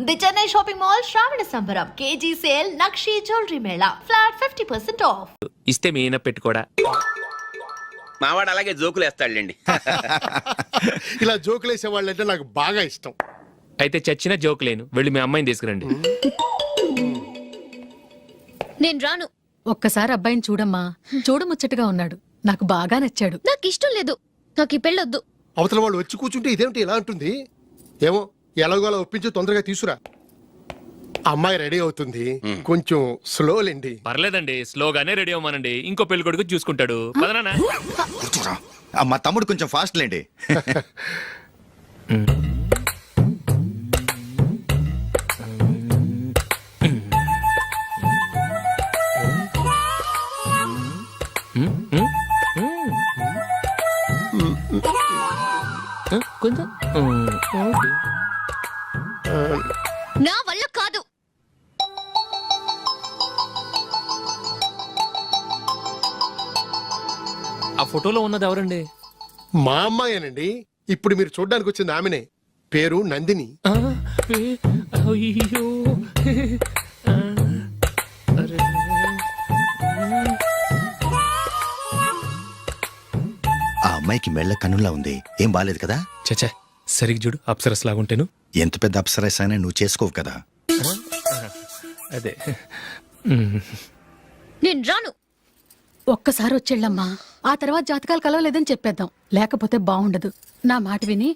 The Chennai shopping mall శ్రావణ సంబరం KG sale nakshi jewellery Mela flat 50% of. ఇస్తే మీ ఈయన పెట్టుకోడా. మావాడు అలాగే జోకులు వేస్తాడులేండి. ఇలా జోకులు వేసే వాళ్ళంటే నాకు బాగా ఇష్టం. అయితే చచ్చిన జోక్ లేను, వెళ్ళి మీ అమ్మాయిని తీసుకురండి. నేను రాను. ఒక్కసారి అబ్బాయిని చూడమ్మా, చూడముచ్చటగా ఉన్నాడు, నాకు బాగా నచ్చాడు. నాకు ఇష్టం లేదు, నాకు ఈ పెళ్ళొద్దు. అవతల వాళ్ళు వచ్చి కూర్చుంటే ఇదేమిటి ఇలా ఉంటుంది? ఏమో ఎలాగోలా ఒప్పించి తొందరగా తీసురా. అమ్మాయి రెడీ అవుతుంది, కొంచెం స్లోలేండి. పర్లేదండి, స్లోగానే రెడీ అవ్వమానండి, ఇంకో పెళ్లి కొడుకు చూసుకుంటాడు. పదనా మా తమ్ముడు కొంచెం ఫాస్ట్ లేండి. కొంచెం నా వల్ల కాదు. ఆ ఫోటోలో ఉన్నది ఎవరండి? మా అమ్మాయేనండి. ఇప్పుడు మీరు చూడ్డానికి వచ్చింది ఆమెనే. పేరు నందిని. అయ్యో ఆ అమ్మాయికి మెళ్ళ కన్నులా ఉంది, ఏం బాలేదు కదా? చచ్చా, సరిగ్గా చూడు, అప్సరస్ లాగుంటేను. ఎంత పెద్ద అప్సరస్ అయినా నువ్వు చేసుకోవు కదా. అదే నేను రాను. ఒక్కసారి వచ్చేళ్ళమ్మా, ఆ తర్వాత జాతకాలు కలవలేదని చెప్పేద్దాం, లేకపోతే బాగుండదు. నా మాట విని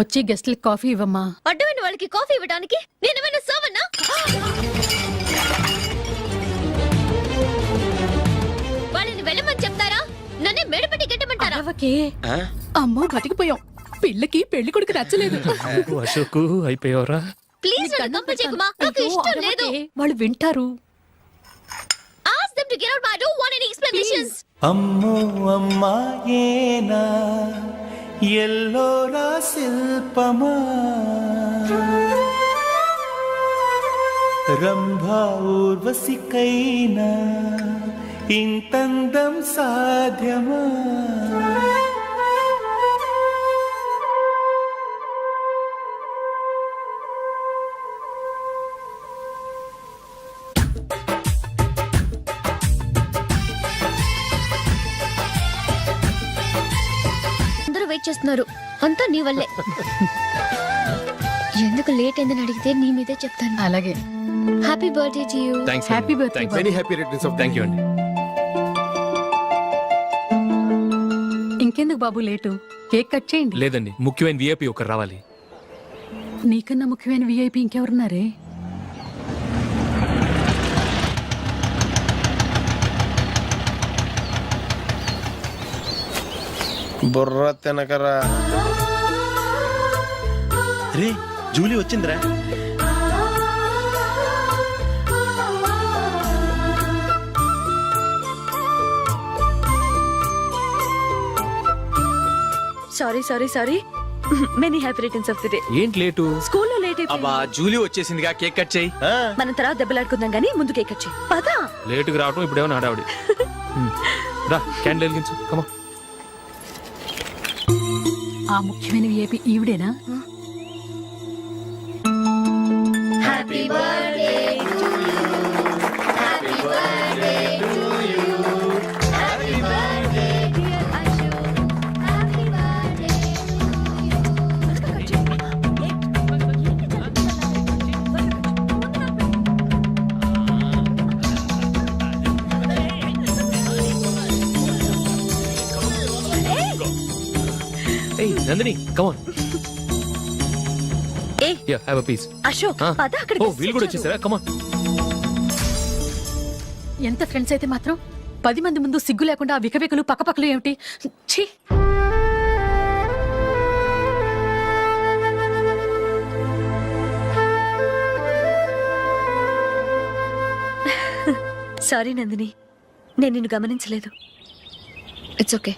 వచ్చి గెస్ట్లకి కాఫీ ఇవ్వమ్మా. అడ్డమైన వాళ్ళకి కాఫీ ఇవ్వడానికి నేనేమైనా సోవన్నా? వాళ్ళని వెళ్ళమని చెప్తారా, నన్నే మెడపట్టి గెట్టమంటారా? అవకే అమ్మో, బతికిపోయాం. పిల్లకి పెళ్లి కొడుకు నచ్చలేదు. అశోక్ అయిపోయావరా. ప్లీజ్ నన్ను కంపల్ చేయకుమా, నాకు ఇష్టం లేదు. వాళ్ళు వింటారు. Ask them to get out, but I don't want any explanations. అమ్మో అమ్మాయేనా ఎల్లోరా శిల్పమా, రంభా ఊర్వశికైనా ఇంతందం సాధ్యమా? వెయిట్ చేస్తున్నారు, అంతా నీ వల్లే. ఎందుకు లేట్ అయిందని అడిగితే నీ మీదే చెప్తాను. అలాగే. Happy birthday to you. Happy birthday. Many happy returns of. Thank you అండి. ఇంకెందుకు బాబు లేటు, కేక్ కట్ చేయండి. లేదండి, ముఖ్యమైన విఐపి ఒకరు రావాలి. నీకన్నా ముఖ్యమైన విఐపి ఇంకెవరున్నారే? బుర్ర తినకరా. రే, జూలీ వచ్చిందిరా. Sorry many happy returns of the day. ఏంటి లేటు? స్కూల్లో లేట్ అయిపోయింది. జూలీ వచ్చేసిందిగా, కేక్ కట్ చేయి. మనం తర్వాత దెబ్బలాడుకుందాం గానీ ముందు కేక్ కట్ చేయి. పదా. లేటుగా రావటం ఇప్పుడేమో నాడావిడి. రా, క్యాండిల్ వెలిగించు. కమా. ఆ ముఖ్యమైన విఐపి ఈవిడేనా? Happy birthday to you, happy birthday to you, happy birthday dear Ashok, happy birthday Hey, Nandini, come on. Hey. Yeah, have a piece. Ashok, పద అక్కడికి. Oh, వీళ్ళు కూడా వచ్చేసారా? Come on. ఎంత ఫ్రెండ్స్ అయితే మాత్రం 10 మంది ముందు సిగ్గు లేకుండా ఆ వికవికలు పక్కపక్కలు ఏమిటి? ఛీ! సారీ నందిని, నేను నిన్ను గమనించలేదు. It's okay.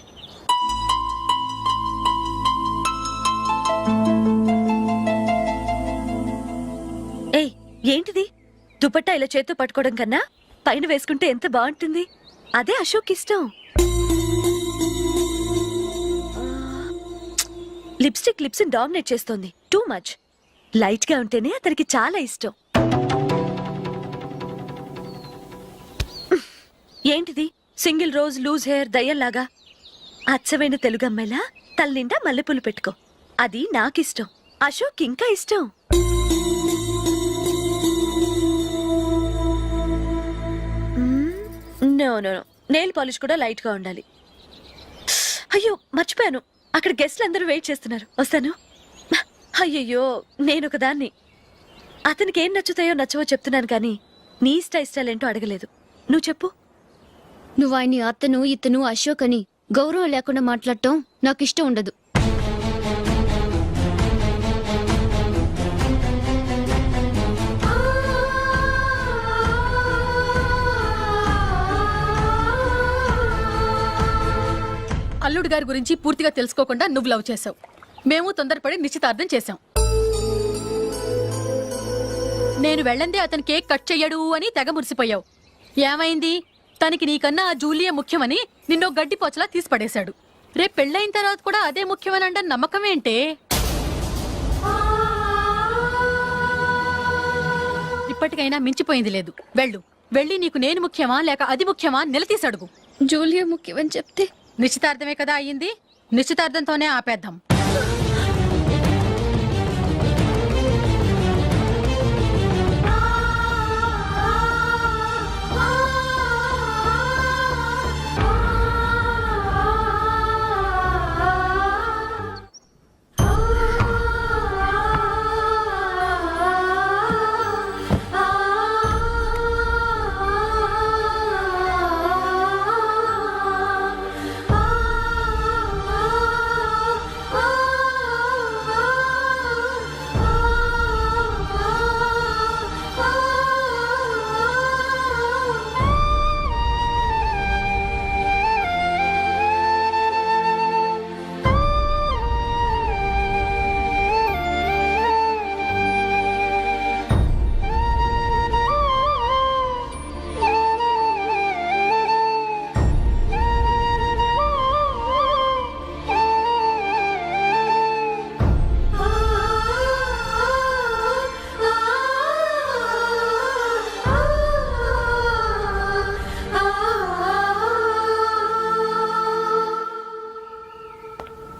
ఏయ్, ఏంటిది? దుపట్టా ఇలా చేత్తో పట్టుకోవడం కన్నా పైన వేసుకుంటే ఎంత బాగుంటుంది. అదే అశోక్ ఇష్టం. లిప్స్టిక్ లిప్స్ డామినేట్ చేస్తోంది. Too much. లైట్ గా ఉంటేనే అతనికి చాలా ఇష్టం. ఏంటిది సింగిల్ రోజ్ లూజ్ హెయిర్ దయ్యంలాగా? అచ్చమైన తెలుగు అమ్మాయిలా తల్లిండా మల్లెపూలు పెట్టుకో. అది నాకిష్టం, అశోక్ ఇంకా ఇష్టం. No no no, nail polish కూడా లైట్ గా ఉండాలి. అయ్యో మర్చిపోయాను, అక్కడ గెస్ట్లు అందరూ వెయిట్ చేస్తున్నారు, వస్తాను. అయ్యయ్యో నేను ఒకదాన్ని. అతనికి ఏం నచ్చుతాయో నచ్చవో చెప్తున్నాను కానీ నీ ఇష్టాలేంటో అడగలేదు. నువ్వు చెప్పు. నువ్వు ఆయన్ని అతను ఇతను అశోక్ అని గౌరవం లేకుండా మాట్లాడటం నాకు ఇష్టం ఉండదు. అల్లుడు గారి గురించి పూర్తిగా తెలుసుకోకుండా నువ్వు లవ్ చేసావు. మేము తొందరపడి నిశ్చితార్థం చేశాం. నేను వెళ్ళందే అతను కేక్ కట్ చెయ్యడు అని తెగ మురిసిపోయావు. ఏమైంది? తనకి నీకన్నా ఆ జూలియే ముఖ్యమని నిన్నో గడ్డిపోచలా తీసి పడేశాడు. రేపు పెళ్ళైన తర్వాత కూడా అదే ముఖ్యమని అంటే నమ్మకం ఏంటే? ఇప్పటికైనా మించిపోయింది లేదు. వెళ్ళి నీకు నేను ముఖ్యమా లేక అది ముఖ్యమా నిలదీసి అడుగు. జూలియా ముఖ్యమని చెప్తే నిశ్చితార్థమే కదా అయ్యింది, నిశ్చితార్థంతోనే ఆపేద్దాం.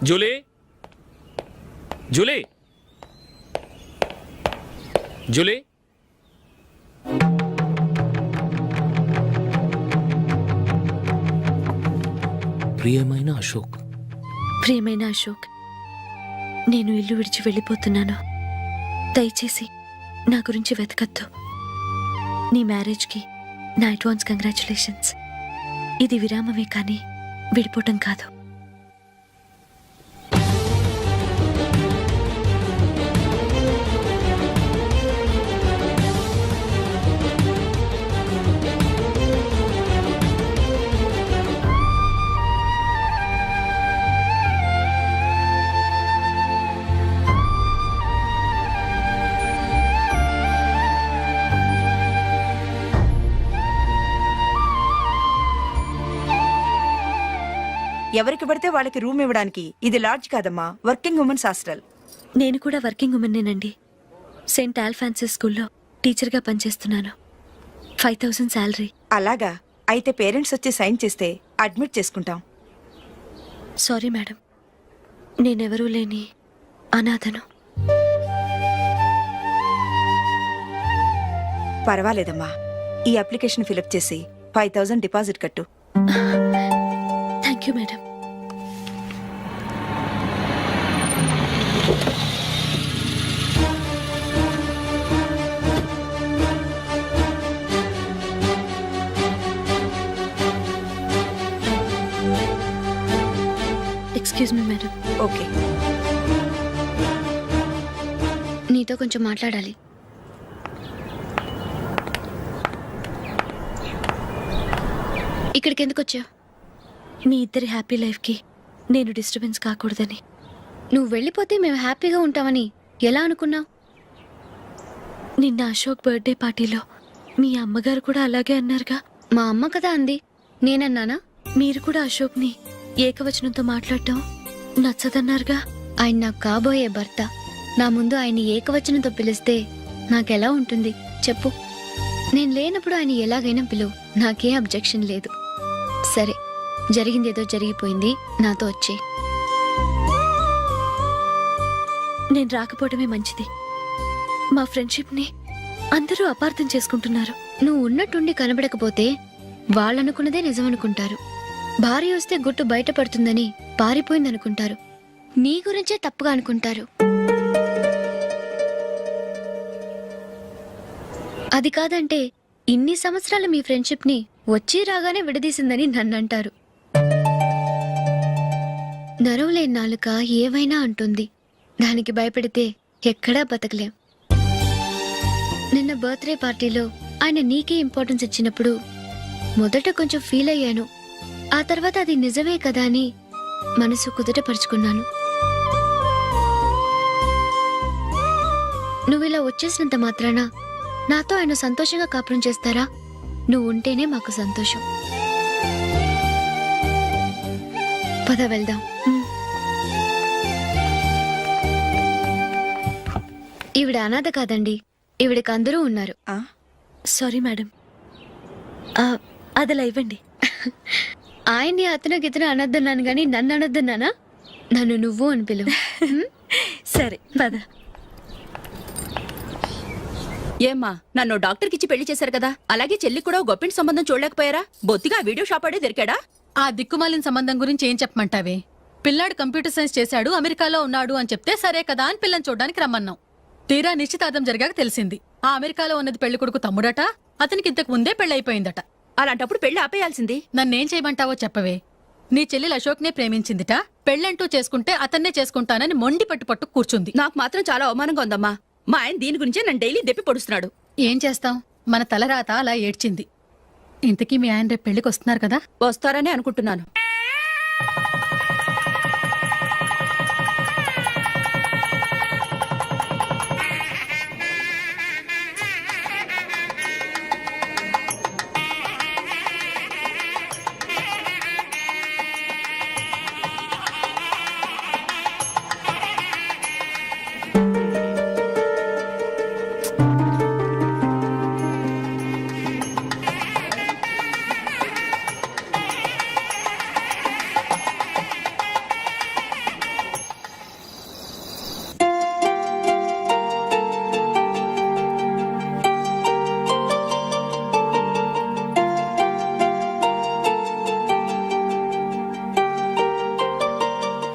Julie, Julie, Julie. ప్రియమైన అశోక్, ప్రియమైన అశోక్, నేను ఇల్లు విడిచి వెళ్ళిపోతున్నాను. దయచేసి నా గురించి వెతకద్దు. నీ మ్యారేజ్కి నా అడ్వాన్స్ కంగ్రాచులేషన్స్. ఇది విరామమే కానీ విడిపోవటం కాదు. ఎవరికి పడితే వాళ్ళకి రూమ్ ఇవ్వడానికి ఇది లాడ్జ్ కాదమ్మా, వర్కింగ్ ఉమెన్స్ హాస్టల్. నేను కూడా వర్కింగ్ ఉమెన్నేనండి. సెయింట్ ఆల్ఫాన్సిస్ స్కూల్లో టీచర్గా పనిచేస్తున్నాను. 5000 శాలరీ. అలాగా? అయితే పేరెంట్స్ వచ్చి సైన్ చేస్తే అడ్మిట్ చేసుకుంటాం. సారీ మేడం, నేనెవరూ లేని అనాథను. పర్వాలేదమ్మా, ఈ అప్లికేషన్ ఫిలప్ చేసి 5000 డిపాజిట్ కట్టు. Thank you madam. Excuse me madam. Okay. నీతో కొంచెం మాట్లాడాలి. ఇక్కడికి ఎందుకు వచ్చావు? మీ ఇద్దరి హ్యాపీ లైఫ్కి నేను డిస్టర్బెన్స్ కాకూడదని. నువ్వు వెళ్ళిపోతే మేము హ్యాపీగా ఉంటామని ఎలా అనుకున్నావు? నిన్న అశోక్ బర్త్డే పార్టీలో మీ అమ్మగారు కూడా అలాగే అన్నారుగా. మా అమ్మ కదా అంది, నేనన్నానా? మీరు కూడా అశోక్ని ఏకవచనంతో మాట్లాడటం నచ్చదన్నారుగా. ఆయన నాకు కాబోయే భర్త, నా ముందు ఆయన ఏకవచనంతో పిలిస్తే నాకెలా ఉంటుంది చెప్పు. నేను లేనప్పుడు ఆయన ఎలాగైనా పిలువు, నాకే అబ్జెక్షన్ లేదు. సరే, జరిగిందేదో జరిగిపోయింది, నాతో వచ్చే. నేను రాకపోవడమే మంచిది. మా ఫ్రెండ్షిప్ని అందరూ అపార్థం చేసుకుంటున్నారు. నువ్వు ఉన్నట్టుండి కనబడకపోతే వాళ్ళనుకున్నదే నిజమనుకుంటారు. భార్య వస్తే గుట్టు బయటపడుతుందని పారిపోయిందనుకుంటారు. నీ గురించే తప్పుగా అనుకుంటారు. అది కాదంటే ఇన్ని సంవత్సరాలు మీ ఫ్రెండ్షిప్ ని వచ్చి రాగానే విడదీసిందని నన్నంటారు. నరవలేని నాలుక ఏవైనా అంటుంది. దానికి భయపడితే ఎక్కడా బతకలేం. నిన్న బర్త్డే పార్టీలో ఆయన నీకే ఇంపార్టెన్స్ ఇచ్చినప్పుడు మొదట కొంచెం ఫీల్ అయ్యాను. ఆ తర్వాత అది నిజమే కదా అని మనసు కుదుటపరుచుకున్నాను. నువ్విలా వచ్చేసినంత మాత్రాన నాతో ఆయన సంతోషంగా కాపురం చేస్తారా? నువ్వు ఉంటేనే మాకు సంతోషం. పద వెళ్దాం. ఈవిడ అనాథ కాదండి, ఈవిడకి అందరూ ఉన్నారు. సారీ మేడం, అదలా ఇవ్వండి. ఆయన్ని అతను గితను అనొద్దన్నాను గాని నన్ను అనొద్దన్నానా? నన్ను నువ్వు అని పిలువు. సరే పద. ఏమ్మా, నన్ను డాక్టర్కిచ్చి పెళ్లి చేశారు కదా, అలాగే చెల్లి కూడా గొప్పింటి సంబంధం చూడలేకపోయారా? బొత్తిగా వీడియో షాప్ ఆడే దొరికాడా? ఆ దిక్కుమాలిన సంబంధం గురించి ఏం చెప్పమంటావే? పిల్లాడు కంప్యూటర్ సైన్స్ చేశాడు, అమెరికాలో ఉన్నాడు అని చెప్తే సరే కదా అని పిల్లని చూడడానికి రమ్మన్నాం. తీరా నిశ్చితార్థం జరిగాక తెలిసింది ఆ అమెరికాలో ఉన్నది పెళ్లి కొడుకు తమ్ముడట, అతనికి ఇంతకు ముందే పెళ్లయిపోయిందట. అలాంటప్పుడు పెళ్లి ఆపేయాల్సింది. నన్నేం చేయమంటావో చెప్పవే. నీ చెల్లెలు అశోక్నే ప్రేమించిందిట, పెళ్ళంటూ చేసుకుంటే అతన్నే చేసుకుంటానని మొండి పట్టు కూర్చుంది. నాకు మాత్రం చాలా అవమానంగా ఉందమ్మా. మా ఆయన దీని గురించే నన్ను డైలీ దెప్పి పొడుస్తున్నాడు. ఏం చేస్తాం, మన తలరాత అలా ఏడ్చింది. ఇంతకీ మీ ఆయన రేపు పెళ్లికి వస్తున్నారు కదా? వస్తారని అనుకుంటున్నాను.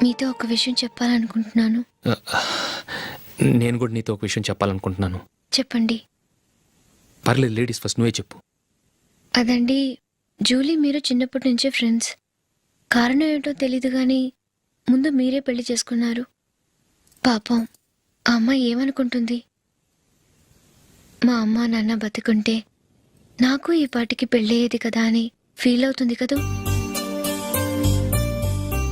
మీతో ఒక విషయం చెప్పాలనుకుంటున్నాను. నేను కూడా నీతో ఒక విషయం చెప్పాలనుకుంటున్నాను. చెప్పండి. పర్లేదు, లేడీస్ ఫస్ట్, నువ్వే చెప్పు. అదండి, జూలీ మీరు చిన్నప్పటి నుంచే ఫ్రెండ్స్. కారణం ఏంటో తెలీదు కానీ ముందు మీరే పెళ్లి చేసుకున్నారు. పాపం ఆ అమ్మాయి ఏమనుకుంటుంది? మా అమ్మ నాన్న బతుకుంటే నాకు ఈ పాటికి పెళ్ళయ్యేది కదా అని ఫీల్ అవుతుంది కదూ.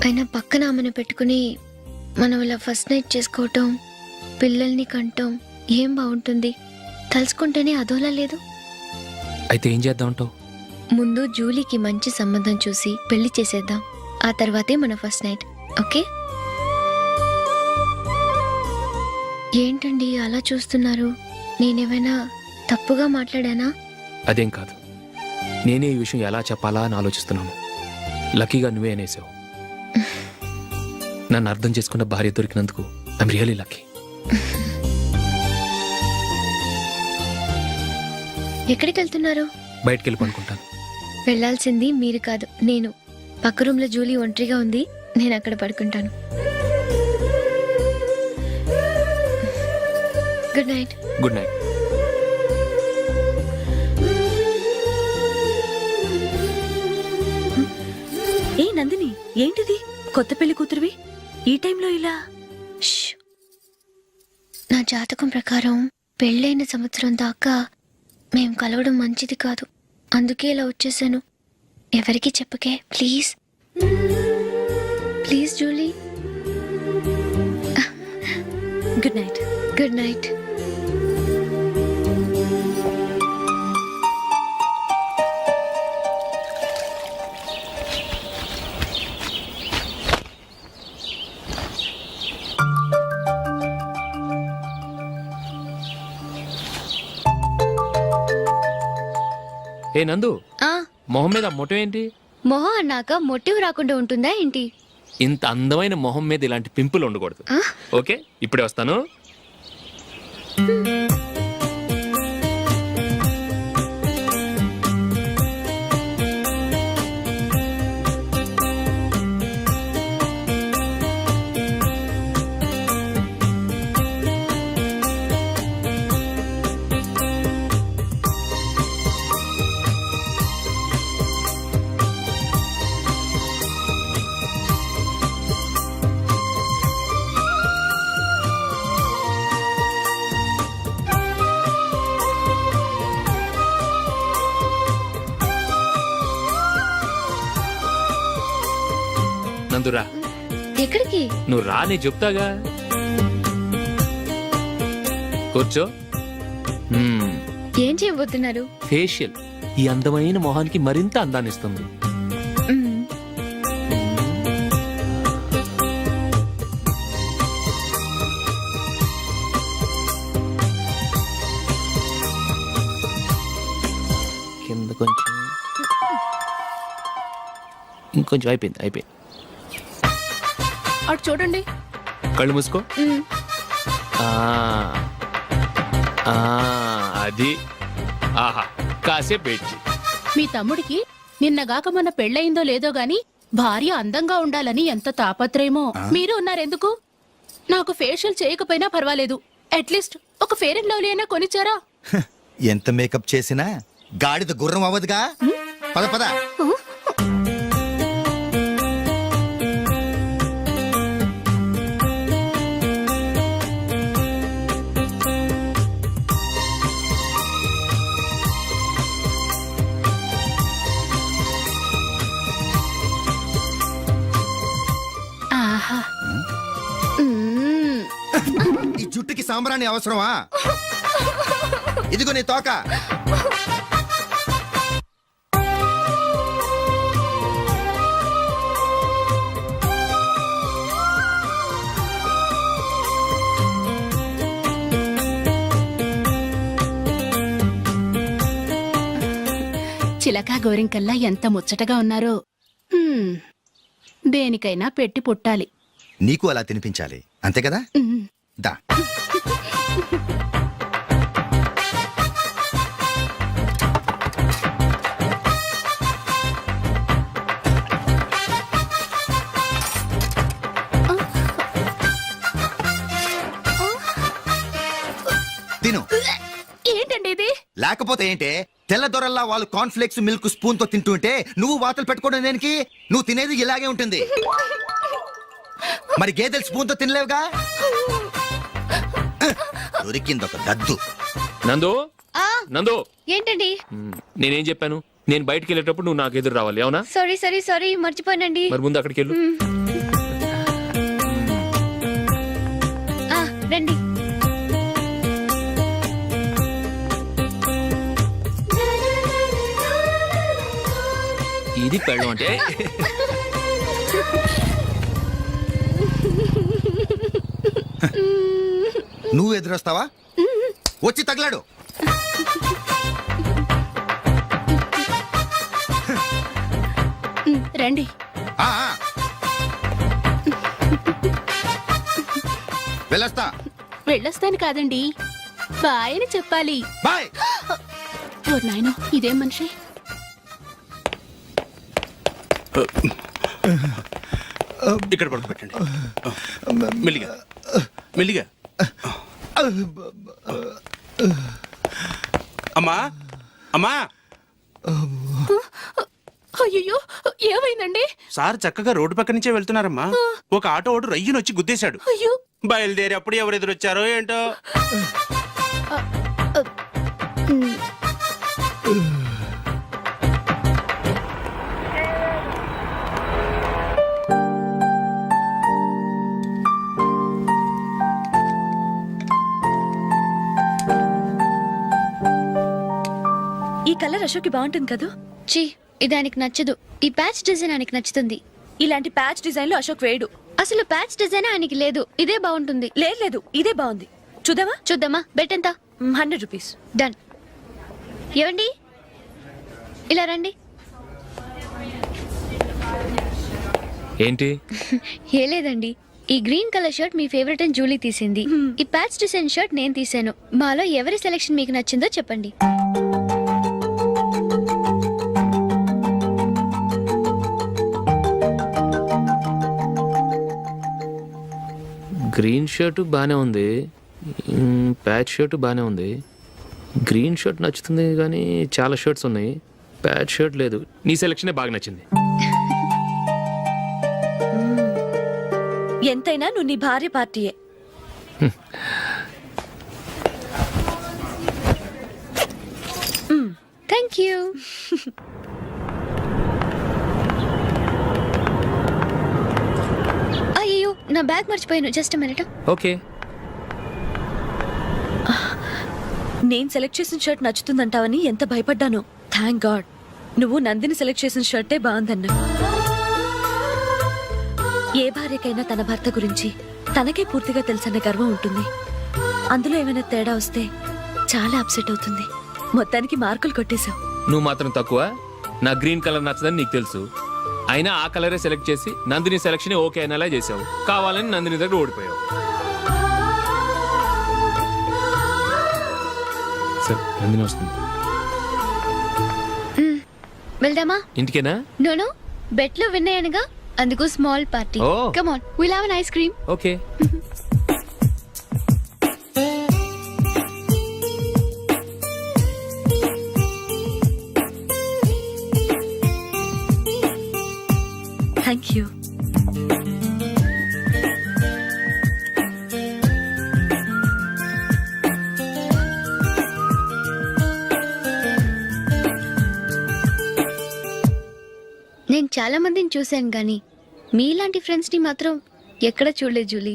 అయినా పక్కన ఆమెను పెట్టుకుని మనం ఇలా ఫస్ట్ నైట్ చేసుకోవటం, పిల్లల్ని కంటాం, ఏం బాగుంటుంది? తలుచుకుంటేనే అదోలా లేదు. అయితే ఏం చేద్దాం అంటావు? ముందు జూలీకి మంచి సంబంధం చూసి పెళ్లి చేసేద్దాం. ఆ తర్వాతే మన ఫస్ట్ నైట్. ఓకే? ఏంటండి అలా చూస్తున్నారు? నేనేమైనా తప్పుగా మాట్లాడానా? అదేం కాదు, నేనే ఈ విషయం ఎలా చెప్పాలా అని ఆలోచిస్తున్నాను. లక్కీగా నువ్వే అనేసావు. నన్ను అర్థం చేసుకున్న భార్య దొరికినందుకు ఐఎమ్ రియలీ లక్కీ. ఎక్కడికి వెళ్తున్నారు? బయటికి వెళ్ళి పనుకుంటాను. వెళ్ళాల్సింది మీరు కాదు, నేను. పక్క రూమ్ లో జూలీ ఒంటరిగా ఉంది, నేను అక్కడ పడుకుంటాను. Good night. Good night. ఏ నందిని, ఏంటిది? కొత్త పెళ్లి కూతురువి ఈ టైంలో ఇలా? ష్. నా జాతకం ప్రకారం పెళ్ళైన సంవత్సరం దాకా మేం కలవడం మంచిది కాదు. అందుకే ఇలా వచ్చేసాను. ఎవరికి చెప్పకే please. Please Julie. Good night. Good night. ఏ నందు, ఆ మొహం మీద మొట్టం ఏంటి? మొహం అన్నాక మొటివ్ రాకుండా ఉంటుందా ఏంటి? ఇంత అందమైన మొహం మీద ఇలాంటి పింపుల్ ఉండకూడదు. ఆ? ఓకే, ఇప్పుడే వస్తాను. నందురా, ఎక్కడికి? నువ్వు రా, నేను చెప్తాగా. కూర్చో. ఏం చేయబోతున్నారు? ఫేషియల్ ఈ అందమైన మొహానికి మరింత అందాన్ని ఇస్తుంది. మ్మ్. కింద కొంచెం, ఇంకొంచెం. అయిపోయింది. అటు చూడండి. కళ్ళు మూసుకో. మ్మ్. ఆ, ఆ, అది. ఆహా, కాసేపు పెట్టి. మీ తమ్ముడికి నిన్నగాక మొన్న పెళ్ళయిందో లేదో గాని భార్య అందంగా ఉండాలని ఎంత తాపత్రయమో. మీరు ఉన్నారెందుకు? నాకు ఫేషియల్ చేయకపోయినా పర్వాలేదు, అట్లీస్ట్ ఒక ఫేర్ అండ్ లవ్లీ అయినా కొనిచ్చారా? ఎంత మేకప్ చేసినా గాడిద గుర్రం అవ్వదుగా. పద పద. ఆహా. మ్మ్. ఈ జుట్టుకి సాంబ్రాణి అవసరమా? ఇదిగో నీ తోక. చిలకా గోరింకల్లా ఎంత ముచ్చటగా ఉన్నారో. హ్మ్. దేనికైనా పెట్టి పుట్టాలి. నీకు అలా తినిపించాలి, అంతే కదా? మ్మ్. దా. తిను. ఏంటండి ఇది? లేకపోతే ఏంటే, తెల్ల దొరల్లా వాళ్ళు కార్న్ఫ్లేక్స్ మిల్క్ స్పూన్ తో తింటుంటే నువ్వు వాతలు పెట్టుకోవడం దేనికి? నువ్వు తినేది ఇలాగే ఉంటుంది. మరి గేదెలు స్పూన్ తో తినలేవుగా. దొరికింది ఒక దద్దు. నందు, ఆ, నందు, ఏంటండి? నేనేం చెప్పాను? నేను బయటికి వెళ్ళేటప్పుడు నువ్వు నాకు ఎదురు రావాలి, అవునా? సారీ మర్చిపోయానండి. మరి ముందు అక్కడికి వెళ్ళు. ఆ, రండి. ఇది పెళ్ళం అంటే. నువ్వు ఎదురొస్తావా? వచ్చి తగలాడు. రండి. ఆ, ఆ. వెళ్ళొస్తా. వెళ్ళొస్తాను కాదండి, బాయ్ అని చెప్పాలి. బాయ్. ఓ నాయనో, ఇదేం మనిషి? ఇక్కడ పడుకోబెట్టండి. మెల్లిగా మెల్లిగా. అమ్మా, అమ్మా. అయ్యో, ఏమైందండి? సార్ చక్కగా రోడ్డు పక్క నుంచే వెళ్తున్నారమ్మా. ఒక ఆటో ఓడు రయ్యను వచ్చి గుద్దేశాడు. అయ్యో. బయలుదేరి అప్పుడు ఎవరు ఎదురొచ్చారో ఏంటో. ఈ కలర్ అశోక్కి బాగుంటుంది కదా. ఛీ, ఇది ఆయనకి నచ్చదు. ఈ ప్యాచ్ డిజైన్ ఆయనకి నచ్చుతుంది. ఇలాంటి ప్యాచ్ డిజైన్లు అశోక్ వేయడు. అసలు ప్యాచ్ డిజైన్ ఆయనకి లేదు. ఇదే బాగుంటుంది. లేదు, ఇదే బాగుంది. చూద్దామా? చూద్దామా. బెట్ ఎంత? 100 రూపీస్. డన్. ఏవండి, ఇలా రండి. ఏంటి? ఏ లేదండి, ఈ గ్రీన్ కలర్ షర్ట్ మీ ఫేవరెట్ అని జూలీ తీసింది. ఈ ప్యాచ్ డిజైన్ షర్ట్ నేను తీసాను. మాలో ఎవరి సెలెక్షన్ మీకు నచ్చిందో చెప్పండి. గ్రీన్ షర్ట్ బాగానే ఉంది, ప్యాచ్ షర్ట్ బాగానే ఉంది. గ్రీన్ షర్ట్ నచ్చుతుంది కానీ చాలా షర్ట్స్ ఉన్నాయి, ప్యాచ్ షర్ట్ లేదు. నీ సెలెక్షనే బాగా నచ్చింది. ఎంతైనా నువ్వు నీ భార్య పార్టీయే. Thank you. అయ్యో, నా బ్యాగ్ మర్చిపోయాను. Just minute. ఓకే. నేను సెలెక్ట్ చేసిన షర్ట్ నచ్చుతుందంటావని ఎంత భయపడ్డాను. థ్యాంక్ గాడ్ నువ్వు నందిని సెలెక్ట్ చేసిన షర్టే బాగుందన్నా. ఏ భార్యకైనా తన భర్త గురించి తనకే పూర్తిగా తెలుసన్న గర్వం ఉంటుంది. అందులో ఏమైనా తేడా వస్తే చాలా అప్సెట్ అవుతుంది. మొత్తానికి మార్కులు కొట్టేశావు. నువ్వు మాత్రం తక్కువ. నా గ్రీన్ కలర్ నచ్చదని నీకు తెలుసు, అయినా ఆ కలరే సెలెక్ట్ చేసి నందిని సెలెక్షన్ ఓకే అనేలా చేసావు. కావాలని నందిని దగ్గర ఓడిపోయావు. సరే, నందిని వస్తుంది. వెళ్దామా? ఇంటికేనా? నో, బెట్ లో విన్ అయ్యానుగా, అందుకు small party. Oh. Come on, will have an ice cream. Okay. Thank you. నేను చాలా మందిని చూశాను గానీ మీలాంటి ఫ్రెండ్స్ ని మాత్రం ఎక్కడ చూడలేదు జూలీ.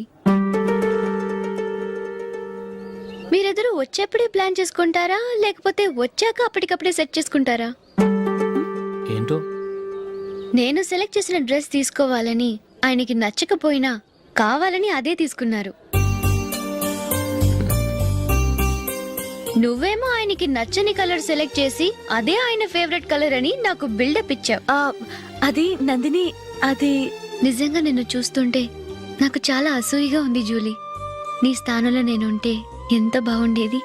మీరెదరూ వచ్చేప్పుడే ప్లాన్ చేసుకుంటారా, లేకపోతే వచ్చాక అప్పటికప్పుడే సెట్ చేసుకుంటారా? ఏంటో? నేను సెలెక్ట్ చేసిన డ్రెస్ తీసుకోవాలని ఆయనకి నచ్చకపోయినా కావాలని అదే తీసుకున్నారు. నువ్వేమో ఆయనకి నచ్చని కలర్ సెలెక్ట్ చేసి అదే ఆయన ఫేవరెట్ కలర్ అని నాకు బిల్డప్ ఇచ్చావు. అది నందిని, అది నిజంగా నిన్ను చూస్తుంటే నాకు చాలా అసూయగా ఉంది జూలీ. నీ స్థానంలో నేనుంటే ఎంత బాగుండేది.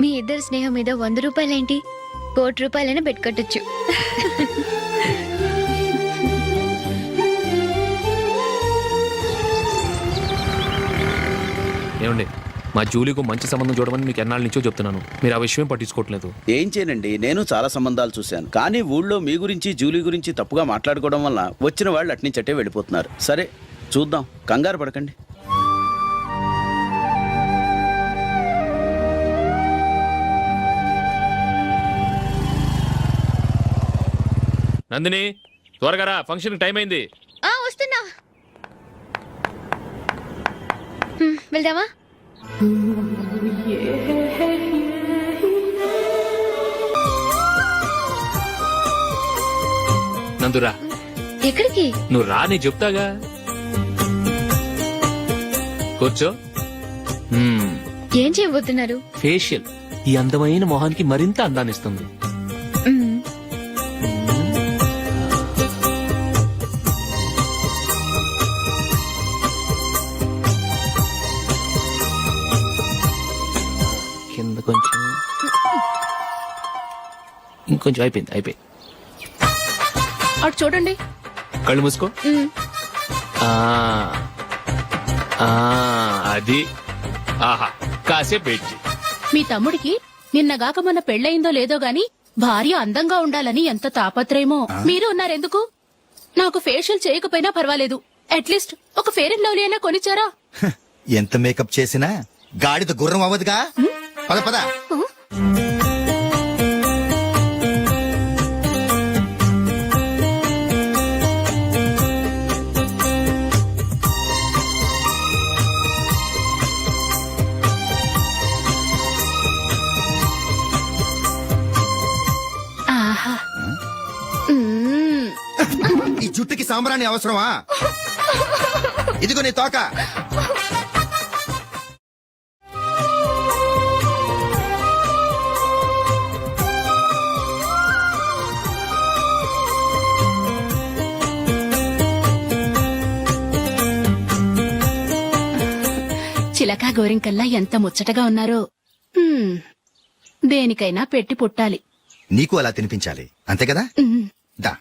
మీ ఇద్దరు స్నేహం మీద 100 రూపాయలేంటి, 1 కోటి రూపాయలైనా పెట్టుకట్టచ్చు. ఏమండి, మా జూలీకు మంచి సంబంధం చూడమని మీకు ఎన్నాళ్ళ నుంచో చెప్తున్నాను, మీరు ఆ విషయం పట్టించుకోవట్లేదు. ఏం చేయనండి, నేను చాలా సంబంధాలు చూశాను, కానీ ఊళ్ళో మీ గురించి జూలీ గురించి తప్పుగా మాట్లాడుకోవడం వల్ల వచ్చిన వాళ్ళు అట్నుంచటే వెళ్ళిపోతున్నారు. సరే చూద్దాం, కంగారు పడకండి. నందిని, త్వరగా రా, ఫంక్షన్ టైం అయింది. వస్తున్నా. వెళ్దామా? నందురా. ఎక్కడికి? నువ్వు రా, నీ చెప్తాగా. కూర్చో. ఏం చేయబోతున్నారు? ఫేషియల్ ఈ అందమైన మొహానికి మరింత అందాన్నిస్తుంది. కింద కొంచెం, ఇంకొంచెం. అయిపోయింది. అటు చూడండి. కళ్ళు మూసుకో. అది. ఆహా, కాసేపు వెయిట్ చేయి. మీ తమ్ముడికి నిన్నగాక మొన్న పెళ్ళయిందో లేదో గాని భార్య అందంగా ఉండాలని ఎంత తాపత్రయమో. మీరు ఉన్నారెందుకు? నాకు ఫేషియల్ చేయకపోయినా పర్వాలేదు, అట్లీస్ట్ ఒక ఫేర్ అండ్ లవ్లీ అయినా కొనిచ్చారా? ఎంత మేకప్ చేసినా గాడిద గుర్రం అవ్వదుగా. పద పద. ఆహా. ఈ జుట్టుకి సాంబ్రాణి అవసరమా? ఇదిగో నీ తోక. చిలకా గోరింకల్లా ఎంత ముచ్చటగా ఉన్నారో. దేనికైనా పెట్టి పుట్టాలి. నీకు అలా తినిపించాలి అంతే కదా. దా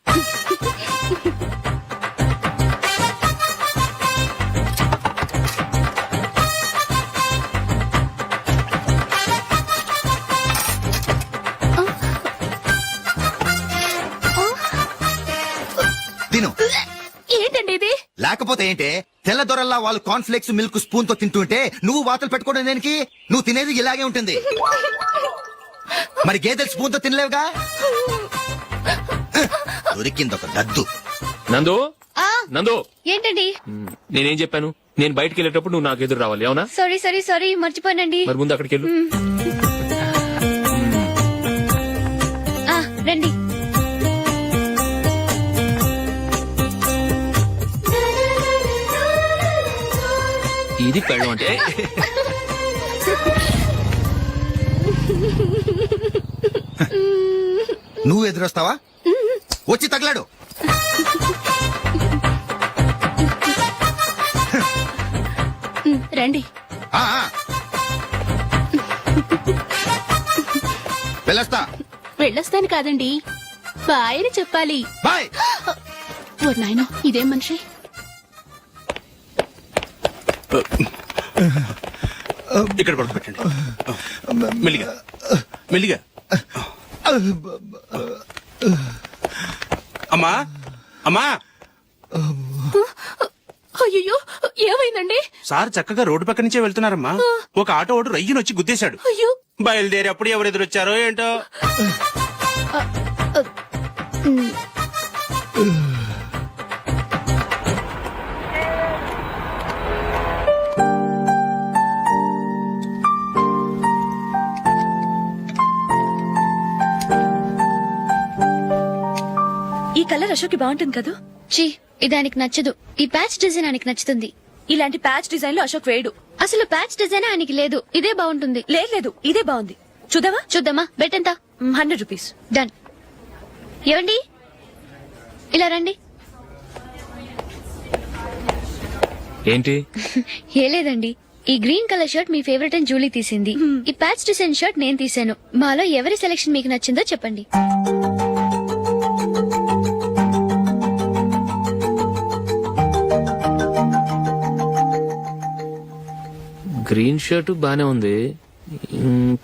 తిను. ఏంటండి ఇది? లేకపోతే ఏంటే, తెల్లదొరల్లా వాళ్ళు కాన్ఫ్లెక్స్ మిల్క్ స్పూన్ తో తింటుంటే నువ్వు వాతలు పెట్టుకోవడం దేనికి? నువ్వు తినేది ఇలాగే ఉంటుంది. మరి గేదెలు స్పూన్ తో తినలేవుగా. దొరికింది ఒక దద్దు. నందు నందు, ఏంటండి? నేనేం చెప్పాను? నేను బయటికి వెళ్ళేటప్పుడు నువ్వు నాకు ఎదురు రావాలి, అవునా? సారీ మర్చిపోయానండి. మరి ముందు అక్కడికి వెళ్ళు. రండి. ఇది పెళ్ళం అంటే. నువ్వు ఎదురొస్తావా? వచ్చి తగలాడు. రండి. ఆ, ఆ. వెళ్ళొస్తా. వెళ్ళొస్తాను కాదండి, బాయ్ అని చెప్పాలి. బాయ్. ఓ నాయనో, ఇదేం మనిషి? ఇక్కడ పడుకోబెట్టండి. మెల్లిగా మెల్లిగా. అమ్మా అమ్మా, అయ్యో, ఏమైందండి? సార్ చక్కగా రోడ్డు పక్క నుంచే వెళ్తున్నారమ్మా. ఒక ఆటో ఓడు రయ్యను వచ్చి గుద్దేశాడు. అయ్యో. బయలుదేరి అప్పుడు ఎవరు ఎదురొచ్చారో ఏంటో. ఈ కలర్ అశోక్కి బాగుంటుంది కదా. చీ, ఇది ఆయనకి నచ్చదు. ఈ ప్యాచ్ డిజైన్ ఆయనకి నచ్చుతుంది. ఇలాంటి ప్యాచ్ డిజైన్ లో అశోక్ వేడు. అసలు ప్యాచ్ డిజైన్ ఆయనకి లేదు. ఇదే బాగుంటుంది. లేదు, ఇదే బాగుంది. చూద్దామా? చూద్దామా? బెట్ ఎంత? 100 రూపీస్. డన్. ఏవండి, ఇలా రండి. ఏంటి? ఏ లేదండి, ఈ గ్రీన్ కలర్ షర్ట్ మీ ఫేవరెట్ అని జూలీ తీసింది. ఈ ప్యాచ్ డిజైన్ షర్ట్ నేను తీసాను. మాలో ఎవరి సెలెక్షన్ మీకు నచ్చిందో చెప్పండి. గ్రీన్ షర్ట్ బానే ఉంది,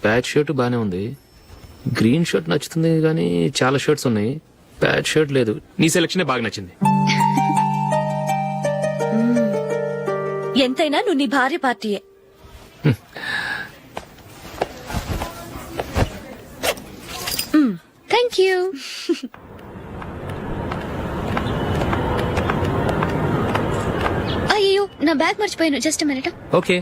ప్యాచ్ షర్ట్ బానే ఉంది. గ్రీన్ షర్ట్ నచ్చుతుంది కానీ చాలా షర్ట్స్ ఉన్నాయి. ప్యాచ్ షర్ట్ లేదు. నీ సెలెక్షన్ బాగా నచ్చింది. ఎంతైనా నువ్వు నీ భార్య పార్టీయే. Thank you. అయ్యో, నా బ్యాగ్ మర్చిపోయాను. Just minute. ఓకే.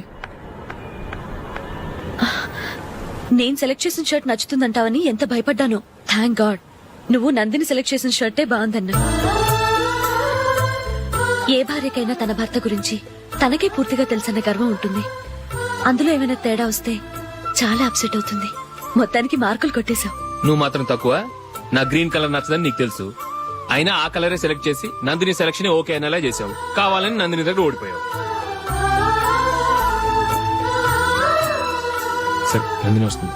నేను సెలెక్ట్ చేసిన షర్ట్ నచ్చుతుందంటావని ఎంత భయపడ్డాను. థ్యాంక్ గాడ్ నువ్వు నందిని సెలెక్ట్ చేసిన షర్టే బాగుందన్నా. ఏ భార్యకైనా తన భర్త గురించి తనకే పూర్తిగా తెలుసన్న గర్వం ఉంటుంది. అందులో ఏమైనా తేడా వస్తే చాలా అప్సెట్ అవుతుంది. మొత్తానికి మార్కులు కొట్టేశావు. నువ్వు మాత్రం తక్కువ. నా గ్రీన్ కలర్ నచ్చదని నీకు తెలుసు. అయినా ఆ కలరే సెలెక్ట్ చేసి నందిని సెలెక్షన్ ఓకే అనేలా చేసావు. కావాలని నందిని దగ్గర ఓడిపోయావు. సరే, నందిని వస్తుంది.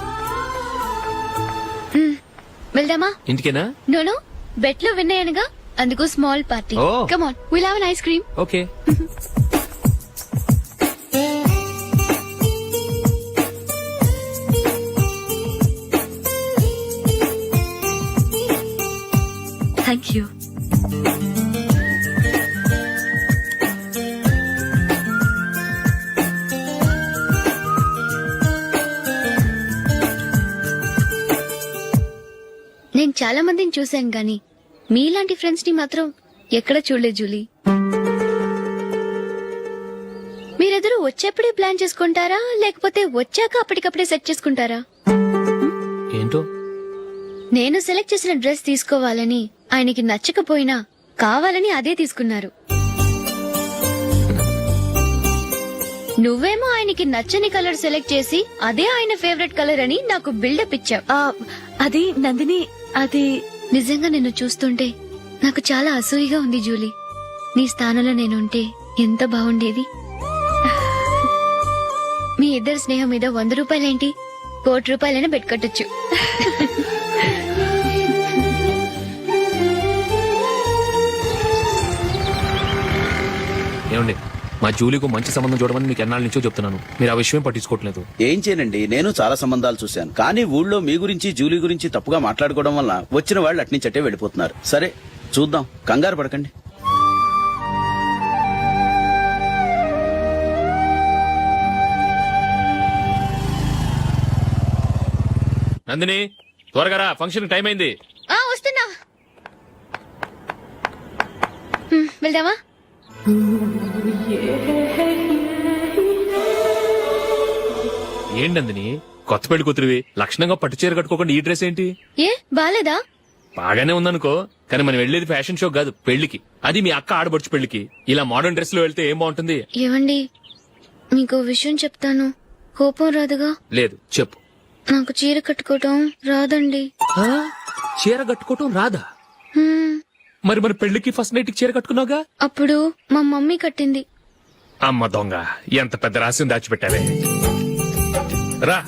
వెళ్దామా? ఇంటికేనా? నోను, బెట్ లో విన్ అయ్యానుగా, అందుకు small party. Oh. Come on, will have an ice cream. Okay. Thank you. నేను చాలా మందిని చూశాను గాని మీలాంటి ఫ్రెండ్స్ ని మాత్రం ఎక్కడ చూడలేదు జూలీ. మీరెదరూ వచ్చేప్పుడే ప్లాన్ చేసుకుంటారా, లేకపోతే వచ్చాక అప్పటికప్పుడే సెట్ చేసుకుంటారా? ఏంటో నేను సెలెక్ట్ చేసిన డ్రెస్ తీసుకోవాలని ఆయనకి నచ్చకపోయినా కావాలని అదే తీసుకున్నారు. నువ్వేమో ఆయనకి నచ్చని కలర్ సెలెక్ట్ చేసి అదే ఆయన ఫేవరెట్ కలర్ అని నాకు బిల్డప్ ఇచ్చావు. అది నందిని, అది నిజంగా నిన్ను చూస్తుంటే నాకు చాలా అసూయగా ఉంది జూలీ. నీ స్థానంలో నేనుంటే ఎంత బాగుండేది. ఇద్దరు స్నేహం మీద 100 రూపాయలేంటి, 1 కోటి రూపాయలైనా పెట్టుకట్టొచ్చు. ఏమండి, మా జూలీకు మంచి సంబంధం చూడమని మీకు ఎన్నాళ్ళ నుంచో చెప్తున్నాను, మీరు ఆ విషయం పట్టించుకోవట్లేదు. ఏం చేయనండి, నేను చాలా సంబంధాలు చూశాను. కానీ ఊళ్ళో మీ గురించి జూలీ గురించి తప్పుగా మాట్లాడుకోవడం వల్ల వచ్చిన వాళ్ళు అట్నుంచటే వెళ్ళిపోతున్నారు. సరే చూద్దాం, కంగారు పడకండి. నందిని, త్వరగా రా, ఫంక్షన్ టైం అయింది. వస్తున్నా. వెళ్దామా? ఏంటి నందిని, కొత్త పెళ్లి కూతురివి, లక్షణంగా పట్టు చీర కట్టుకోకుండా ఈ డ్రెస్ ఏంటి? ఏ బాలేదా? బాగానే ఉందనుకో, కానీ మనం వెళ్ళేది ఫ్యాషన్ షో కాదు, పెళ్లికి. అది మీ అక్క ఆడబడుచు పెళ్లికి. ఇలా మోడర్న్ డ్రెస్ లో వెళ్తే ఏం బాగుంటుంది? ఏవండి, మీకు విషయం చెప్తాను, కోపం రాదుగా? లేదు, చెప్పు. నాకు చీర కట్టుకోవటం రాదండి. చీర కట్టుకోవటం రాదా? హ్మ్, మరి మన పెళ్లికి ఫస్ట్ నైట్ చీర కట్టుకున్నావుగా? అప్పుడు మా మమ్మీ కట్టింది. అమ్మ దొంగ, ఎంత పెద్ద రహస్యం దాచిపెట్టావే. రా.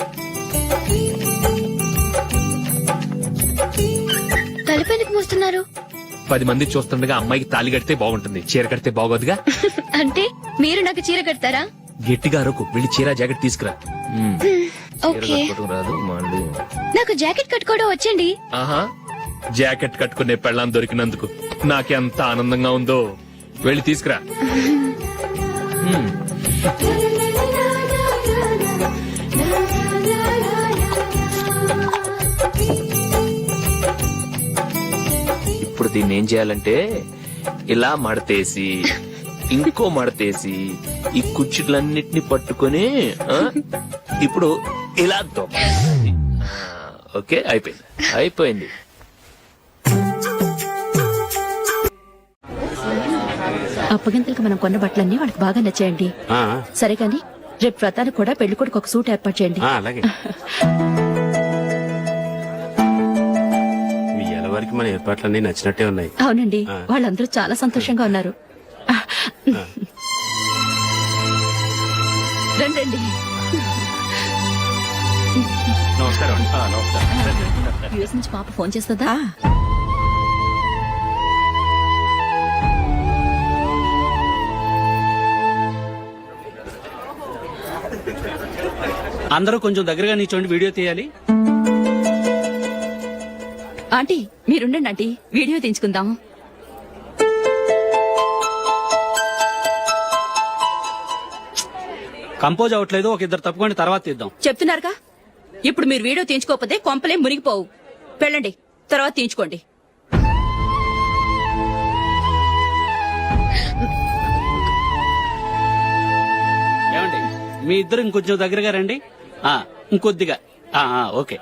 తలపెందుకు మోస్తున్నారు? 10 మంది చూస్తుండగా అమ్మాయికి తాళి కడితే బాగుంటుంది, చీర కడితే బాగోదుగా. అంటే మీరు నాకు చీర కడతారా? గట్టిగా అరకు, వెళ్ళి చీర జాకెట్ తీసుకురా. చీర ఓకే. కట్టుకోవటం రాదు మళ్ళీ. నాకు జాకెట్ కట్టుకోవడం వచ్చండి. ఆహా, జాకెట్ కట్టుకునే పెళ్ళాం దొరికినందుకు నాకెంత ఆనందంగా ఉందో. వెళ్ళి తీసుకురా. ఇప్పుడు దీన్ని ఏం చేయాలంటే, ఇలా మడతేసి ఇంకో మడతేసి ఈ కుర్చీలన్నిటిని పట్టుకొని ఇప్పుడు ఇలా దొక్కాలి. ఓకే, అయిపోయింది అయిపోయింది. అప్పగింతలకు మనం కొన్న బట్టలన్నీ వాళ్ళకి బాగా నచ్చాయండి. సరే కానీ రేపు వ్రతానికి కూడా పెళ్లి కొడుకు ఒక సూట్ ఏర్పాటు చేయండి. అలాగే. మీ ఎలవరికి మన ఏర్పాట్లన్నీ నచ్చినట్టే ఉన్నాయి. అవునండి, వాళ్ళందరూ చాలా సంతోషంగా ఉన్నారు. రండి. నమస్కారం. యూఎస్ నుంచి పాప ఫోన్ చేస్తుందా? అందరూ కొంచెం దగ్గరగా నిల్చోండి, వీడియో తీయాలి. ఆంటీ మీరుండండి ఆంటీ, వీడియో తీయించుకుందాం. కంపోజ్ అవ్వట్లేదు, ఒక ఇద్దరు తప్పుకొని తర్వాత తీద్దాం. చెప్తున్నారుగా, ఇప్పుడు మీరు వీడియో తీయించుకోకపోతే కొంపలే మునిగిపోవు. వెళ్ళండి, తర్వాత తీయించుకోండి. ఏమండి, మీ ఇద్దరు ఇంకొంచెం దగ్గరగా రండి. ఇంకొద్దిగా. ఓకే.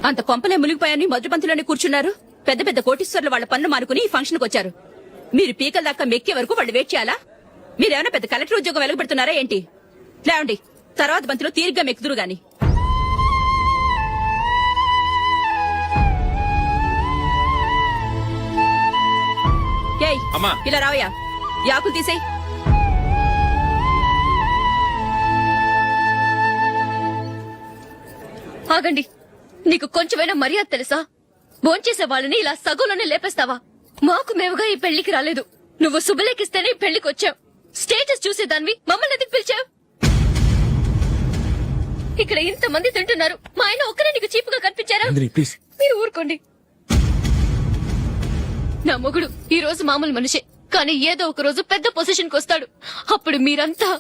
అంత కొంపలే మునిగిపోయాని మొదటి పంతిలోనే కూర్చున్నారు. పెద్ద పెద్ద కోటీశ్వర్లు వాళ్ళ పనులు మానుకుని ఈ ఫంక్షన్ కు వచ్చారు. మీరు పీకల దాకా మెక్కే వరకు వాళ్ళు వెయిట్ చేయాలా? మీరేమైనా పెద్ద కలెక్టర్ ఉద్యోగం వెలగబెడుతున్నారా ఏంటి? లేవండి, తర్వాత బంతిలో తీరిగ్గా మెక్కుదురు గాని. ఏయ్, ఇలా రావయ్యా, యాకులు తీసేయ్. ఆగండి, నీకు కొంచెమైనా మర్యాద తెలుసా? భోంచేసే వాళ్ళని ఇలా సగంలోనే లేపేస్తావా? మాకు మేముగా ఈ పెళ్లికి రాలేదు, నువ్వు శుభలేఖిస్తేనే ఈ పెళ్లికి వచ్చావు. స్టేటస్ చూసేదానివి మమ్మల్ని ఎందుకు పిలిచావు? ఇక్కడ ఇంతమంది తింటున్నారు, మా ఆయన ఒక్కరే నీకు చీపుగా కనిపించారా? మీరు ఊరుకోండి. నా మొగుడు ఈ రోజు మామూలు మనిషే, కానీ ఏదో ఒక రోజు పెద్ద పొజిషన్ కు వస్తాడు. అప్పుడు మీరంతా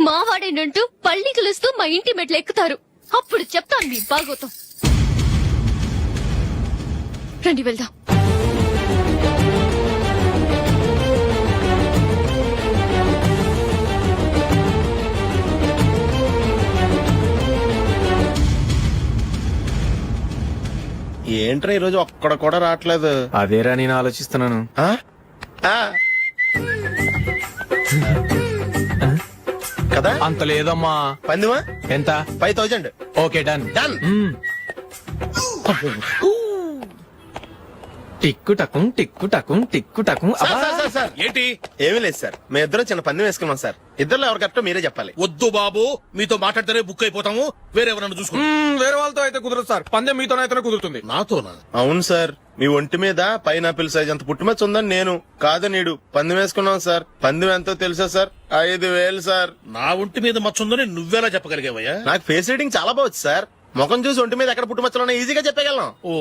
మావాడేనంటూ పళ్ళి కలుస్తూ మా ఇంటి మెట్లు ఎక్కుతారు. అప్పుడు చెప్తాను మీ బాగోతాం. రండి వెళ్దాం. ఏంట్రా ఈ రోజు ఒక్కడ కూడా రావట్లేదు. అదేరా నేను ఆలోచిస్తున్నాను. ఆ? ఆ. కదా అంత లేదమ్మా. పందిమా ఎంత? 5000. Okay done. డన్. టిక్కు టకుం టిక్కు టకుం టిక్కు టకుం. సార్ ఏంటి? ఏమీ లేదు సార్, మేము ఇద్దరం చిన్న పందెం వేసుకున్నాం సార్. ఇద్దరు ఎవరు కరెక్టో మీరే చెప్పాలి. వద్దు బాబు, మీతో మాట్లాడితేనే బుక్ అయిపోతాము. వేరే ఎవరన్నా చూసుకో. వేరే వాళ్ళతో అయితే కుదరదు సార్. పందెం మీతోనైతేనే కుదురుతుంది. నాతోనా? అవును సార్, మీ ఒంటి మీద పైనాపిల్ సైజ్ అంత పుట్టుమచ్చ ఉందని నేను కాదు నీడు పందెం వేసుకున్నాం సార్. పందెం ఎంతో తెలుసా సార్? 5000 సార్. నా ఒంటి మీద మచ్చుందని నువ్వెలా చెప్పగలిగావయ్యా? నాకు ఫేస్ రీడింగ్ చాలా బాగుంది సార్. ముఖం చూసి ఒంటి మీద ఎక్కడ పుట్టుమచ్చలో ఈజీగా చెప్పగలను. ఓ,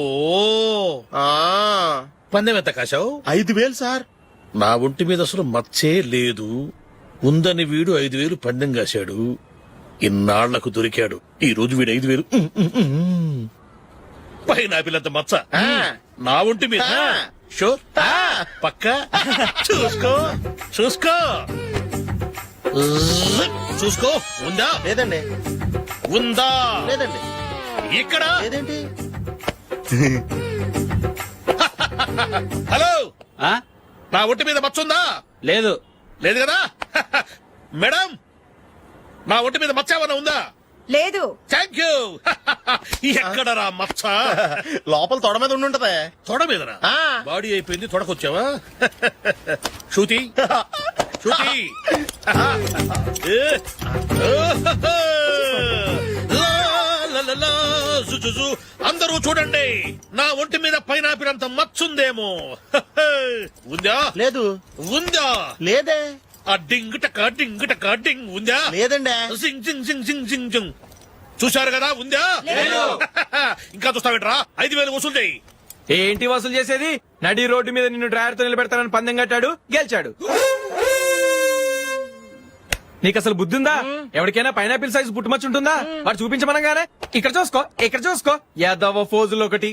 ఆ, పందెం ఎంత కాశావు? 5000 సార్. నా ఒంటి మీద అసలు మచ్చే లేదు. ఉందని వీడు 5000 పందెం కాశాడు. ఇన్నాళ్లకు దొరికాడు. ఈ రోజు వీడు 5000 పైన పిల్లంత మచ్చ నా ఒంటి మీద. షూర్? పక్క చూసుకో చూసుకో చూసుకో. ఉందా? లేదండి. ఉందా? లేదండి. ఇక్కడ లేదేంటి? హలో, నా ఒంటి మీద మచ్చ ఉందా? లేదు. లేదు కదా? మేడం, నా ఒంటి మీద మచ్చ ఏమైనా ఉందా? లేదు. Thank you. ఎక్కడరా మచ్చ? లోపల తొడ మీద ఉండుంటదే. తొడ మీదరా? ఆ. బాడీ అయిపోయింది, తొడకొచ్చావా? శృతి శృతి. ఏ. లా, లా, లా, లా, జు, జు, జు. అందరూ చూడండి, నా ఒంటి మీద పైనాపిల్ అంత మచ్చుందేమో. ఉందా? లేదు. ఉందా? లేదే. ఆ డింగ్ టక డింగ్ ఉందా? లేదండి. జింగ్ జింగ్ జింగ్ జింగ్ జింగ్ జింగ్. చూశారు కదా? ఉందా? ఇంకా చూస్తావేంట్రా? 5000 వసూలు చేయి. ఏంటి వసూలు చేసేది? నడి రోడ్డు మీద నిన్ను డ్రైవర్ తో నిలబెడతానని పందెం కట్టాడు, గెలిచాడు. నీకు అసలు బుద్ధి ఉందా? ఎవరికైనా పైనాపిల్ సైజ్ పుట్టుమచ్చు ఉంటుందా? వాడు చూపించమనగానే ఇక్కడ చూసుకో, ఇక్కడ చూసుకో, యాదవ ఫోజులు ఒకటి.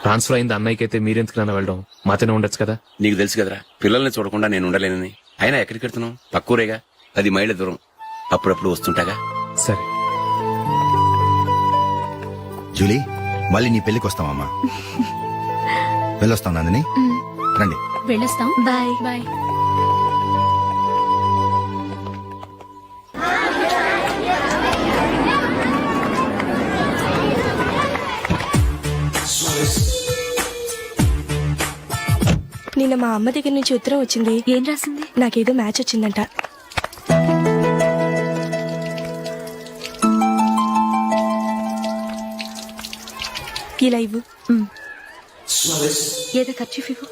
ట్రాన్స్ఫర్ అయింది అన్నయ్యకి అయితే మీరెందుకు నాన్న వెళ్ళడం? మాతోనే ఉండొచ్చు కదా. నీకు తెలుసు కదరా, పిల్లల్ని చూడకుండా నేను ఉండలేనని. అయినా ఎక్కడికి వెళ్తున్నావు? పక్కూరేగా, 10 మైళ్ళ దూరం. అప్పుడప్పుడు వస్తుంటాగా. సరే. జూలీ, మళ్ళీ నీ పెళ్లికి వస్తామమ్మా. వెళ్ళొస్తాం నందిని. రండి. వెళ్ళొస్తాం. బాయ్. బాయ్. నిన్న మా అమ్మ దగ్గర నుంచి ఉత్తరం వచ్చింది. ఏం రాసింది? నాకేదో మ్యాచ్ వచ్చిందంట. ఇలా ఇవ్వు. ఏదో ఖర్చు ఇవ్వు.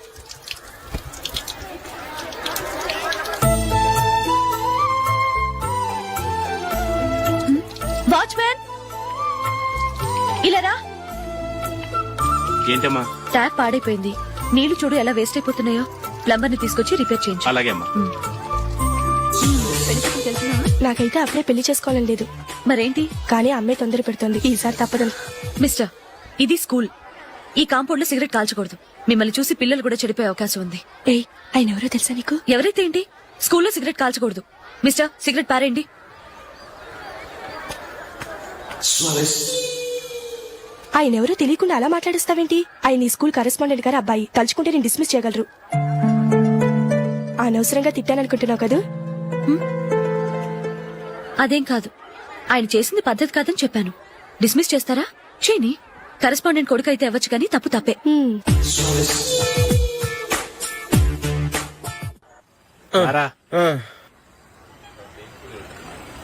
వాచ్మ్యాన్, ఇలా రా. ఏంటమ్మా? ట్యాప్ పాడైపోయింది. నీళ్లు చూడు ఎలా వేస్ట్ అయిపోతున్నాయో. ప్లంబర్ ని తీసుకొచ్చి రిపేర్ చేయించు. అలాగే అమ్మా. నాకైతే అప్పుడే పెళ్లి చేసుకోవాలని లేదు. మరేంటి? కానీ అమ్మే తొందర పెడుతోంది. ఈసారి తప్పదు. మిస్టర్, ఇది స్కూల్. ఈ కాంపౌండ్ లో సిగరెట్ కాల్చకూడదు. మిమ్మల్ని చూసి పిల్లలు కూడా చెడిపోయే అవకాశం ఉంది. ఏయ్, ఆయన ఎవరో తెలుసా నీకు? ఎవరైతే ఏంటి? స్కూల్లో సిగరెట్ కాల్చకూడదు. మిస్టర్, సిగరెట్ పారేయండి. ఆయన ఎవరో తెలియకుండా అలా మాట్లాడిస్తావేంటి? ఆయన ఈ స్కూల్ కరెస్పాండెంట్ గారు అబ్బాయి. తలుచుకుంటే నేను డిస్మిస్ చేయగలరు. అనవసరంగా తిట్టాననుకుంటున్నావు కదా? అదేం కాదు. ఆయన చేసింది పద్ధతి కాదని చెప్పాను. డిస్మిస్ చేస్తారా? చేయని. కరెస్పాండెంట్ కొడుకు అయితే అవ్వచ్చు కానీ తప్పు తప్పే.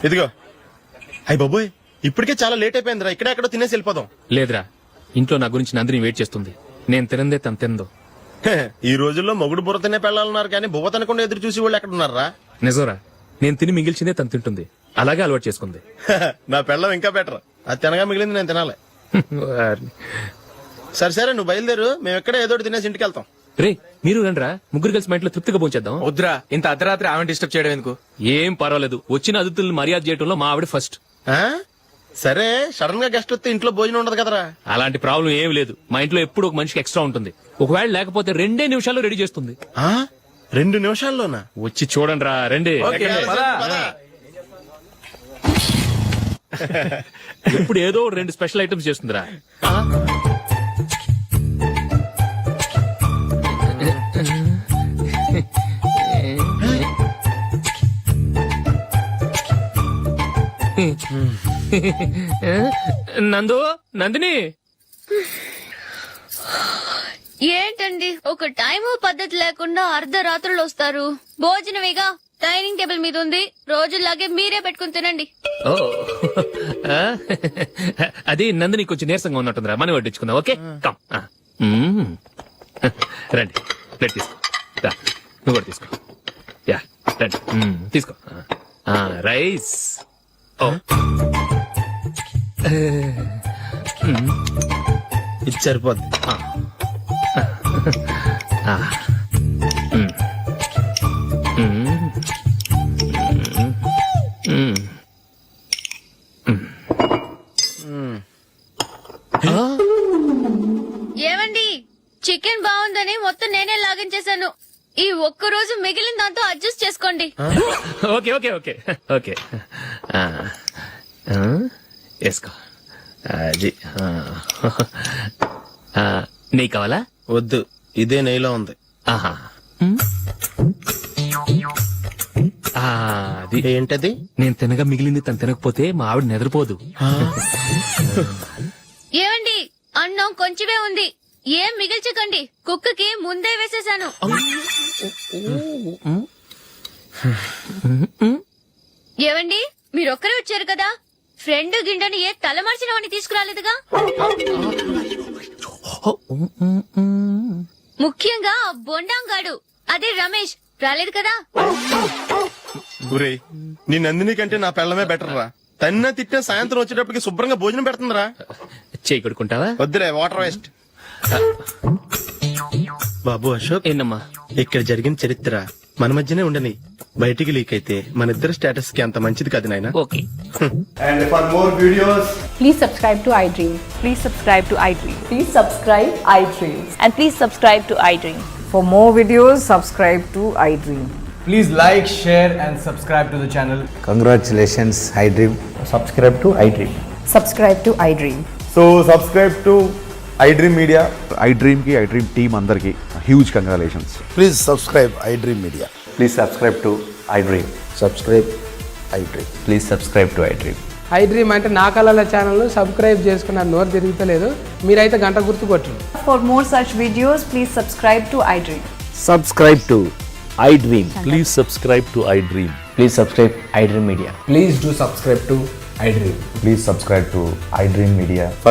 ఇదిగో. అయ్య బాబోయ్, ఇప్పటికే చాలా లేట్ అయిపోయిందిరా. ఇక్కడ ఎక్కడో తినేసి వెళ్ళిపోదాం. లేదురా, ఇంట్లో నా గురించి నందిని వెయిట్ చేస్తుంది. నేను తినందే తను తిందో. ఈ రోజుల్లో మొగుడు బుర్ర తినే పెళ్ళాలన్నారు కానీ బువ్వ తినకుండా ఎదురు చూసి వాళ్ళు ఎక్కడ ఉన్నారా? నిజంరా, నేను తిని మిగిల్చిందే తను తింటుంది. అలాగే అలవాటు చేసుకుంది. నా పెళ్ళం ఇంకా బెటర్. అది తినగా మిగిలింది నేను తినాలి. సరే సరే, నువ్వు బయలుదేరు. మేము ఎక్కడ ఏదో తినేసి ఇంటికి వెళ్తాం. రే, మీరు రండిరా, ముగ్గురు కలిసి మా ఇంట్లో తృప్తిగా పోంచేద్దాం. వద్దురా, ఇంత అర్ధరాత్రి ఆమె డిస్టర్బ్ చేయడం ఎందుకు? ఏం పర్వాలేదు, వచ్చిన అతిథులను మర్యాద చేయడంలో మా ఆవిడ ఫస్ట్. సరే, సడన్ గా గెస్ట్ వస్తే ఇంట్లో భోజనం ఉండదు కదరా? అలాంటి ప్రాబ్లం ఏం లేదు. మా ఇంట్లో ఎప్పుడు ఒక మనిషికి ఎక్స్ట్రా ఉంటుంది. ఒకవేళ లేకపోతే 2 నిమిషాల్లో రెడీ చేస్తుంది. 2 నిమిషాల్లోనా? వచ్చి చూడండి రా, రండి. ఇప్పుడు ఏదో 2 స్పెషల్ ఐటమ్స్ చేస్తుందిరా. నందిని ఏంటండి ఒక టైం పద్ధతి లేకుండా అర్ధరాత్రులు వస్తారు. భోజనమేగా డైనింగ్ టేబుల్ మీద ఉంది. రోజుల్లాగే మీరే పెట్టుకుని తినండి. ఓ అది నందిని కొంచెం నీరసంగా ఉన్నట్టుందిరా, మనం వడ్డించుకుందాం. Okay come. రండి ప్లేట్ తీసుకో. రా, నువ్వు కూడా తీసుకో. యా రండి. తీసుకో. రైస్. ఓ ఇది సరిపోద్ది. ఏమండి చికెన్ బాగుందని మొత్తం నేనే లాగించేశాను. ఈ ఒక్క రోజు మిగిలిన దాంతో అడ్జస్ట్ చేసుకోండి. ఓకే ఓకే ఓకే ఓకే వేసుకో. అది నెయ్యి కావాలా? వద్దు, ఇదే నెయ్యిలో ఉంది. ఆహా. అది ఏంటది? నేను తినగా మిగిలింది తను తినకపోతే మా ఆవిడ నిద్రపోదు. ఏమండి అన్నం కొంచెమే ఉంది, ఏం మిగిల్చకండి. కుక్కకి ముందే వేసేశాను. ఏవండి మీరొక్కరే వచ్చారు కదా, ఫ్రెండ్ గిండెని ఏ తలమర్చిన వాడిని తీసుకురాలేదుగా. ముఖ్యంగా బొండాంగాడు అదే రమేష్ రాలేదు కదా. గురే, నీ నందిని కంటే నా పెళ్ళమే బెటర్ రా. తన్న తిట్టిన సాయంత్రం వచ్చేటప్పటికి శుభ్రంగా భోజనం పెడుతుందిరా. చేయి కొడుకుంటావా? వద్దులే, వాటర్ వేస్ట్. బాబు అశోక్, ఏంటమ్మా? ఇక్కడ జరిగిన చరిత్ర మన మధ్యనే ఉండని, బయటికి లీక్ అయితే మన ఇద్దరు స్టేటస్ కి అంత మంచిది కాదు నాయన. Okay. And for more videos, please subscribe to iDream. Please subscribe to iDream. Please subscribe iDream. And please subscribe to iDream. For more videos, subscribe to iDream. please like, share and subscribe to the channel. Congratulations iDream. Subscribe to iDream. Subscribe to iDream. So subscribe to iDream Media. iDream కి iDream team అందరికి huge congratulations. Please subscribe iDream media. Please subscribe to iDream. Subscribe iDream. Please subscribe to iDream. iDream అంటే నా కళల channel subscribe చేసుకున్న నోరు తిరుగుతలేదు. మీరైతే గంట గుర్తు కొట్టండి. For more such videos, please subscribe to iDream. Subscribe to iDream. Please subscribe to iDream. Please subscribe iDream media. Please do subscribe to iDream. Please subscribe to iDream media.